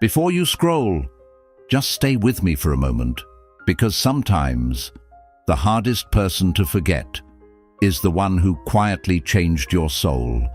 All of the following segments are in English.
Before you scroll, just stay with me for a moment, because sometimes the hardest person to forget is the one who quietly changed your soul.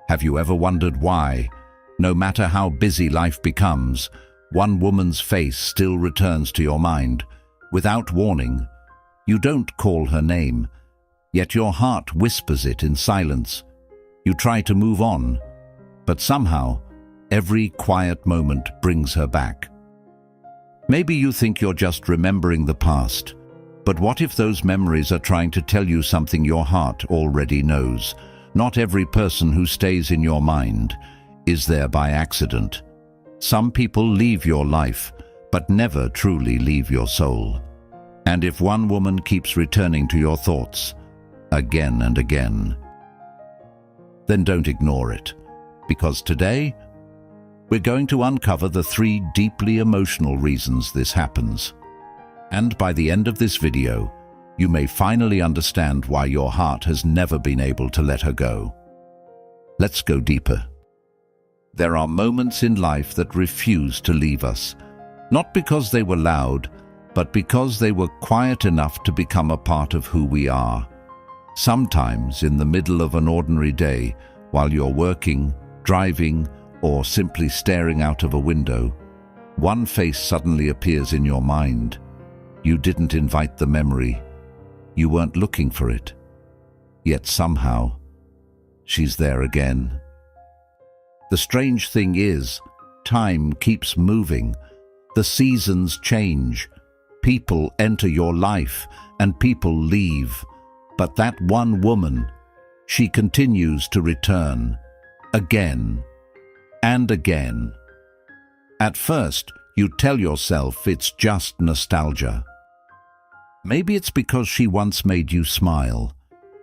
Have you ever wondered why, no matter how busy life becomes, one woman's face still returns to your mind? Without warning, you don't call her name, yet your heart whispers it in silence. You try to move on, but somehow, every quiet moment brings her back. Maybe you think you're just remembering the past, but what if those memories are trying to tell you something your heart already knows? Not every person who stays in your mind is there by accident. Some people leave your life, but never truly leave your soul. And if one woman keeps returning to your thoughts, again and again, then don't ignore it, because today, we're going to uncover the 3 deeply emotional reasons this happens. And by the end of this video, you may finally understand why your heart has never been able to let her go. Let's go deeper. There are moments in life that refuse to leave us, not because they were loud, but because they were quiet enough to become a part of who we are. Sometimes, in the middle of an ordinary day, while you're working, driving, or simply staring out of a window, one face suddenly appears in your mind. You didn't invite the memory. You weren't looking for it. Yet somehow, she's there again. The strange thing is, time keeps moving. The seasons change. People enter your life, and people leave. But that one woman, she continues to return, again and again. At first, you tell yourself it's just nostalgia. Maybe it's because she once made you smile.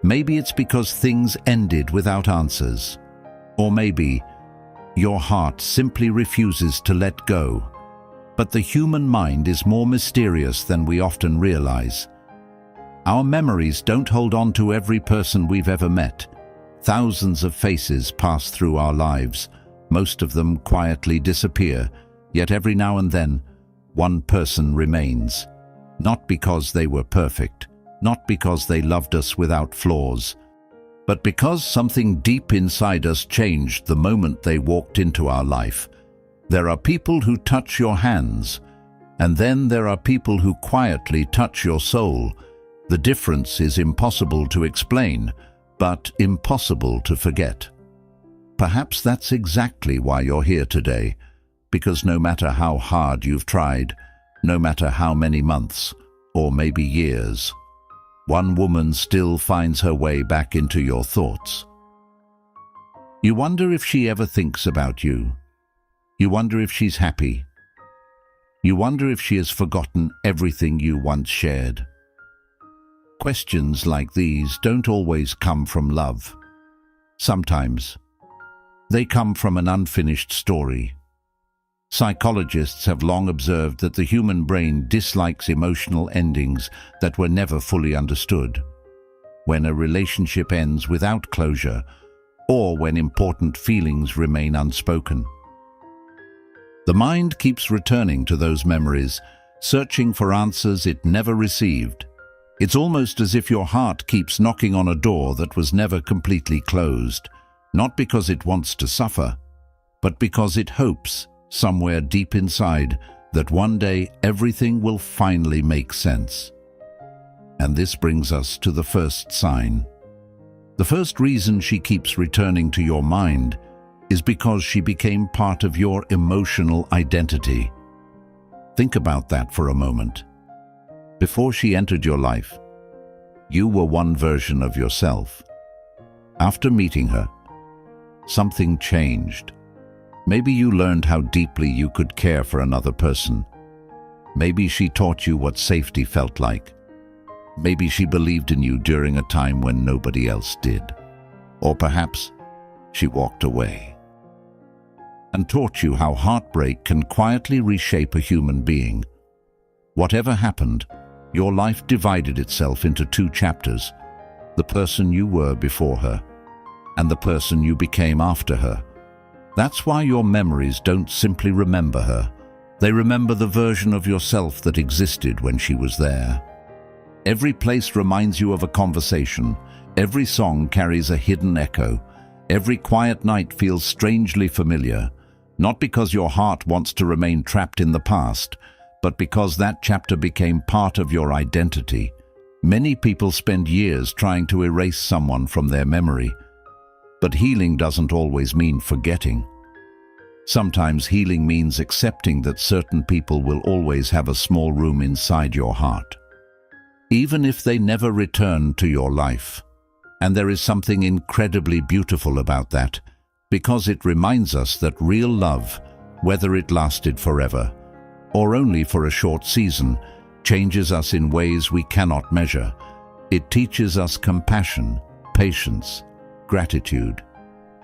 Maybe it's because things ended without answers. Or maybe your heart simply refuses to let go. But the human mind is more mysterious than we often realize. Our memories don't hold on to every person we've ever met. Thousands of faces pass through our lives. Most of them quietly disappear, yet every now and then, one person remains. Not because they were perfect, not because they loved us without flaws, but because something deep inside us changed the moment they walked into our life. There are people who touch your hands, and then there are people who quietly touch your soul. The difference is impossible to explain, but impossible to forget. Perhaps that's exactly why you're here today, because no matter how hard you've tried, no matter how many months, or maybe years, one woman still finds her way back into your thoughts. You wonder if she ever thinks about you. You wonder if she's happy. You wonder if she has forgotten everything you once shared. Questions like these don't always come from love. Sometimes they come from an unfinished story. Psychologists have long observed that the human brain dislikes emotional endings that were never fully understood. When a relationship ends without closure, or when important feelings remain unspoken. The mind keeps returning to those memories, searching for answers it never received. It's almost as if your heart keeps knocking on a door that was never completely closed, not because it wants to suffer, but because it hopes, somewhere deep inside, that one day everything will finally make sense. And this brings us to the first sign. The first reason she keeps returning to your mind is because she became part of your emotional identity. Think about that for a moment. Before she entered your life, you were one version of yourself. After meeting her, something changed. Maybe you learned how deeply you could care for another person. Maybe she taught you what safety felt like. Maybe she believed in you during a time when nobody else did. Or perhaps she walked away and taught you how heartbreak can quietly reshape a human being. Whatever happened, your life divided itself into 2 chapters: the person you were before her and the person you became after her. That's why your memories don't simply remember her. They remember the version of yourself that existed when she was there. Every place reminds you of a conversation. Every song carries a hidden echo. Every quiet night feels strangely familiar, not because your heart wants to remain trapped in the past, but because that chapter became part of your identity. Many people spend years trying to erase someone from their memory, but healing doesn't always mean forgetting. Sometimes healing means accepting that certain people will always have a small room inside your heart, even if they never return to your life. And there is something incredibly beautiful about that, because it reminds us that real love, whether it lasted forever or only for a short season, changes us in ways we cannot measure. It teaches us compassion, patience, gratitude.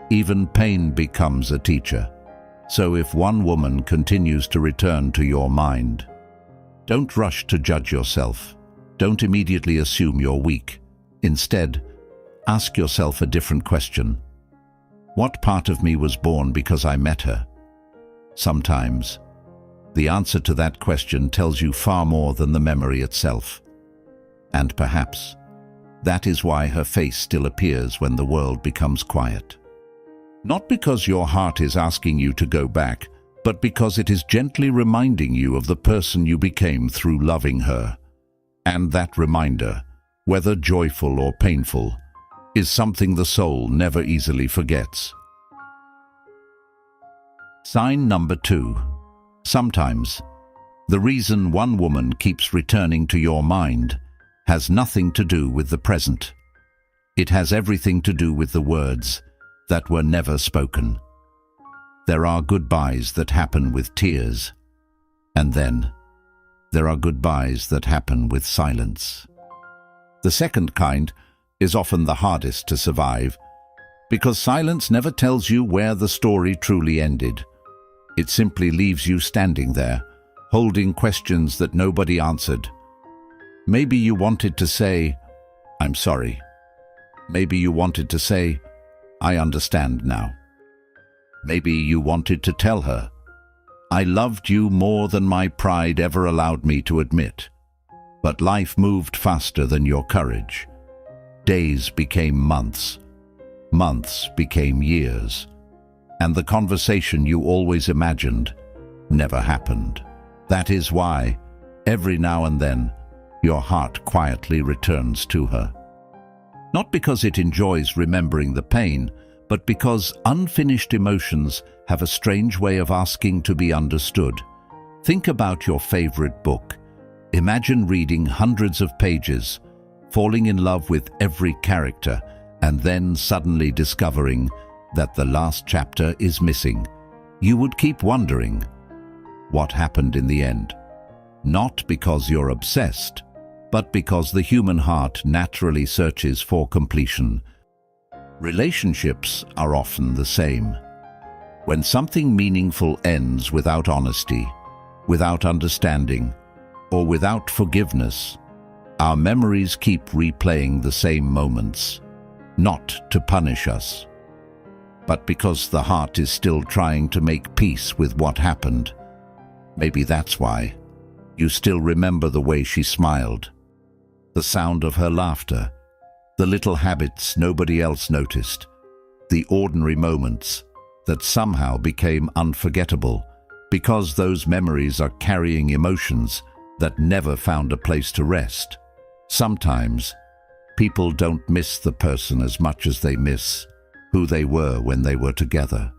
Even pain becomes a teacher. So if one woman continues to return to your mind, don't rush to judge yourself. Don't immediately assume you're weak. Instead, ask yourself a different question. What part of me was born because I met her? Sometimes, the answer to that question tells you far more than the memory itself. And perhaps, that is why her face still appears when the world becomes quiet. Not because your heart is asking you to go back, but because it is gently reminding you of the person you became through loving her. And that reminder, whether joyful or painful, is something the soul never easily forgets. Sign number 2. Sometimes, the reason one woman keeps returning to your mind has nothing to do with the present. It has everything to do with the words that were never spoken. There are goodbyes that happen with tears, and then there are goodbyes that happen with silence. The second kind is often the hardest to survive, because silence never tells you where the story truly ended. It simply leaves you standing there, holding questions that nobody answered. Maybe you wanted to say, "I'm sorry." Maybe you wanted to say, "I understand now." Maybe you wanted to tell her, "I loved you more than my pride ever allowed me to admit." But life moved faster than your courage. Days became months. Months became years. And the conversation you always imagined never happened. That is why, every now and then, your heart quietly returns to her. Not because it enjoys remembering the pain, but because unfinished emotions have a strange way of asking to be understood. Think about your favorite book. Imagine reading hundreds of pages, falling in love with every character, and then suddenly discovering that the last chapter is missing. You would keep wondering, what happened in the end? Not because you're obsessed, but because the human heart naturally searches for completion. Relationships are often the same. When something meaningful ends without honesty, without understanding, or without forgiveness, our memories keep replaying the same moments, not to punish us, but because the heart is still trying to make peace with what happened. Maybe that's why you still remember the way she smiled, the sound of her laughter, the little habits nobody else noticed, the ordinary moments that somehow became unforgettable, because those memories are carrying emotions that never found a place to rest. Sometimes, people don't miss the person as much as they miss who they were when they were together.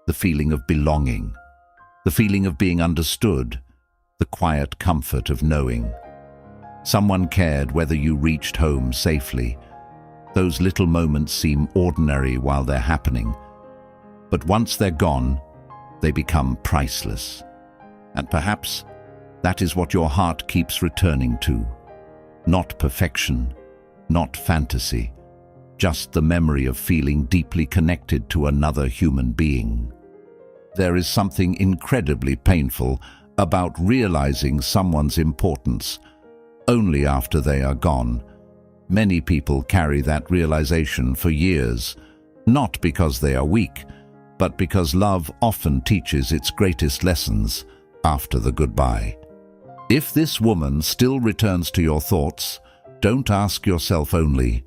The feeling of belonging, the feeling of being understood, the quiet comfort of knowing someone cared whether you reached home safely. Those little moments seem ordinary while they're happening, but once they're gone, they become priceless. And perhaps that is what your heart keeps returning to. Not perfection, not fantasy, just the memory of feeling deeply connected to another human being. There is something incredibly painful about realizing someone's importance only after they are gone. Many people carry that realization for years, not because they are weak, but because love often teaches its greatest lessons after the goodbye. If this woman still returns to your thoughts, don't ask yourself only,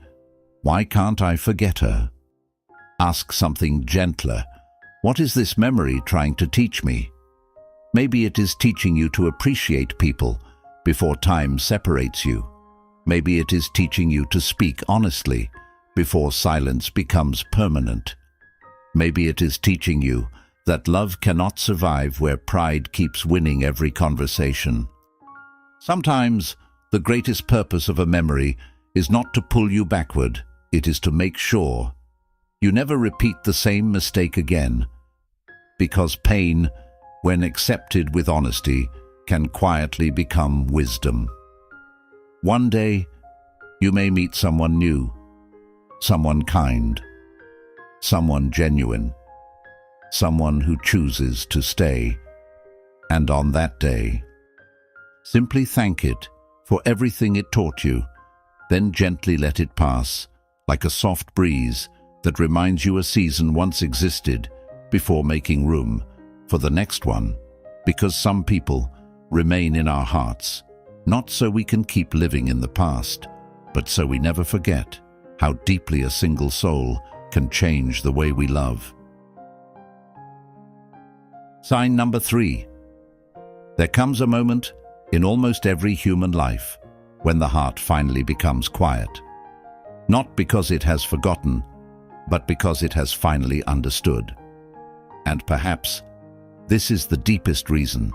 "Why can't I forget her?" Ask something gentler. What is this memory trying to teach me? Maybe it is teaching you to appreciate people before time separates you. Maybe it is teaching you to speak honestly before silence becomes permanent. Maybe it is teaching you that love cannot survive where pride keeps winning every conversation. Sometimes the greatest purpose of a memory is not to pull you backward, it is to make sure you never repeat the same mistake again. Because pain, when accepted with honesty, can quietly become wisdom. One day, you may meet someone new, someone kind, someone genuine, someone who chooses to stay. And on that day, simply thank it for everything it taught you, then gently let it pass, like a soft breeze that reminds you a season once existed before making room for the next one, because some people remain in our hearts, not so we can keep living in the past, but so we never forget how deeply a single soul can change the way we love. Sign number 3. There comes a moment in almost every human life when the heart finally becomes quiet. Not because it has forgotten, but because it has finally understood. And perhaps this is the deepest reason.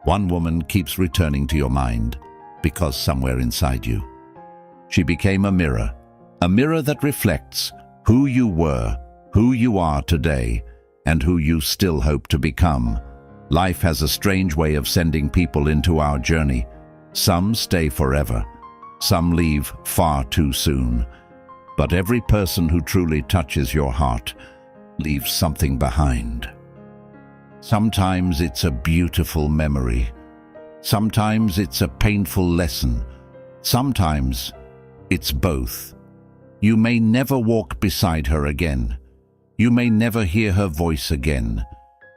One woman keeps returning to your mind because somewhere inside you, she became a mirror that reflects who you were, who you are today, and who you still hope to become. Life has a strange way of sending people into our journey. Some stay forever, some leave far too soon. But every person who truly touches your heart leaves something behind. Sometimes it's a beautiful memory. Sometimes it's a painful lesson. Sometimes it's both. You may never walk beside her again. You may never hear her voice again.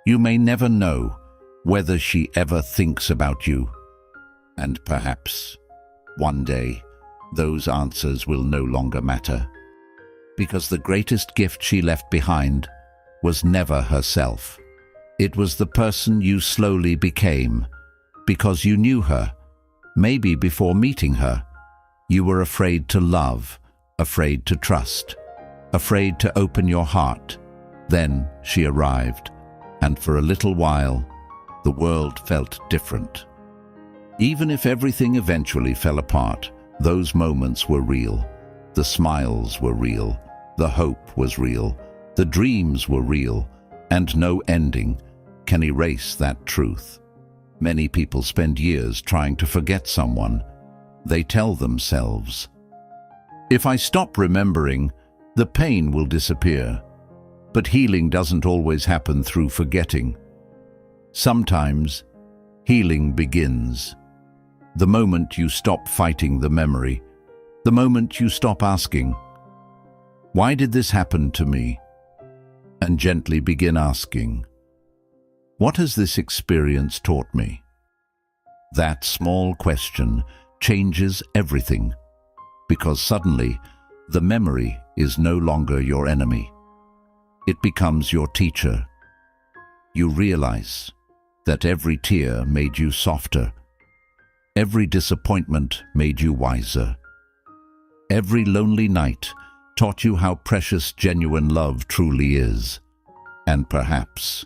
You may never know whether she ever thinks about you. And perhaps one day those answers will no longer matter, because the greatest gift she left behind was never herself. It was the person you slowly became, because you knew her. Maybe before meeting her, you were afraid to love, afraid to trust, afraid to open your heart. Then she arrived, and for a little while, the world felt different. Even if everything eventually fell apart, those moments were real. The smiles were real. The hope was real. The dreams were real. And no ending can erase that truth. Many people spend years trying to forget someone. They tell themselves, "If I stop remembering, the pain will disappear." But healing doesn't always happen through forgetting. Sometimes healing begins the moment you stop fighting the memory, the moment you stop asking, "Why did this happen to me?" and gently begin asking, "What has this experience taught me?" That small question changes everything, because suddenly the memory is no longer your enemy. It becomes your teacher. You realize that every tear made you softer. Every disappointment made you wiser. Every lonely night taught you how precious genuine love truly is. And perhaps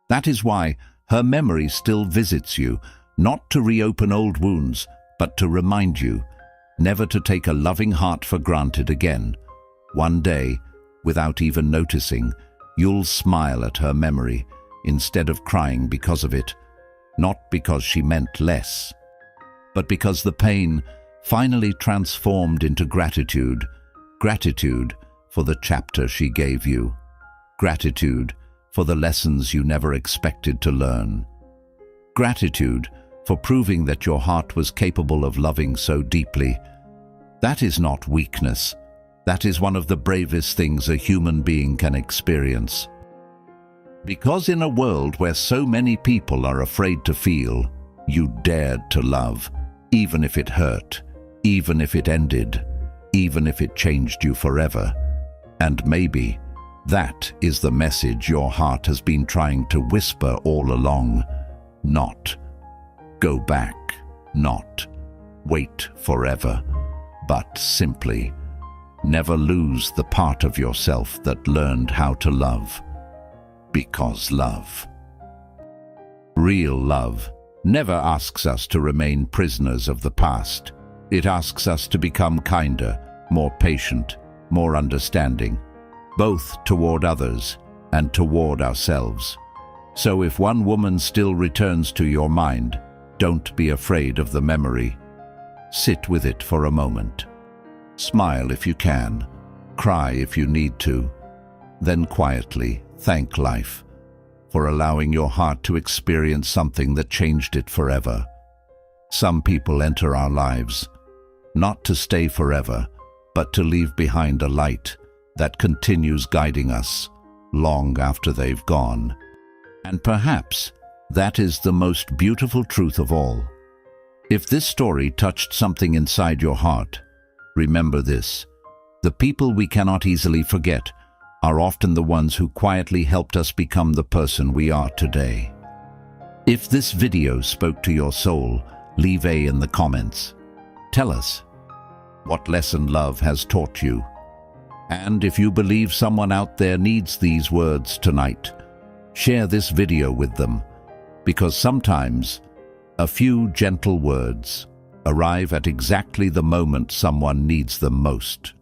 that is why her memory still visits you, not to reopen old wounds, but to remind you never to take a loving heart for granted again. One day, without even noticing, you'll smile at her memory instead of crying because of it, not because she meant less, but because the pain finally transformed into gratitude. Gratitude for the chapter she gave you. Gratitude for the lessons you never expected to learn. Gratitude for proving that your heart was capable of loving so deeply. That is not weakness. That is one of the bravest things a human being can experience. Because in a world where so many people are afraid to feel, you dared to love, even if it hurt, even if it ended, even if it changed you forever. And maybe that is the message your heart has been trying to whisper all along. Not go back, not wait forever, but simply never lose the part of yourself that learned how to love. Because love, real love, never asks us to remain prisoners of the past. It asks us to become kinder, more patient, more understanding, both toward others and toward ourselves. So if one woman still returns to your mind, don't be afraid of the memory. Sit with it for a moment. Smile if you can, cry if you need to, then quietly thank life for allowing your heart to experience something that changed it forever. Some people enter our lives, not to stay forever, but to leave behind a light that continues guiding us long after they've gone. And perhaps that is the most beautiful truth of all. If this story touched something inside your heart, remember this: the people we cannot easily forget are often the ones who quietly helped us become the person we are today. If this video spoke to your soul, leave A in the comments. Tell us what lesson love has taught you. And if you believe someone out there needs these words tonight, share this video with them, because sometimes a few gentle words arrive at exactly the moment someone needs them most.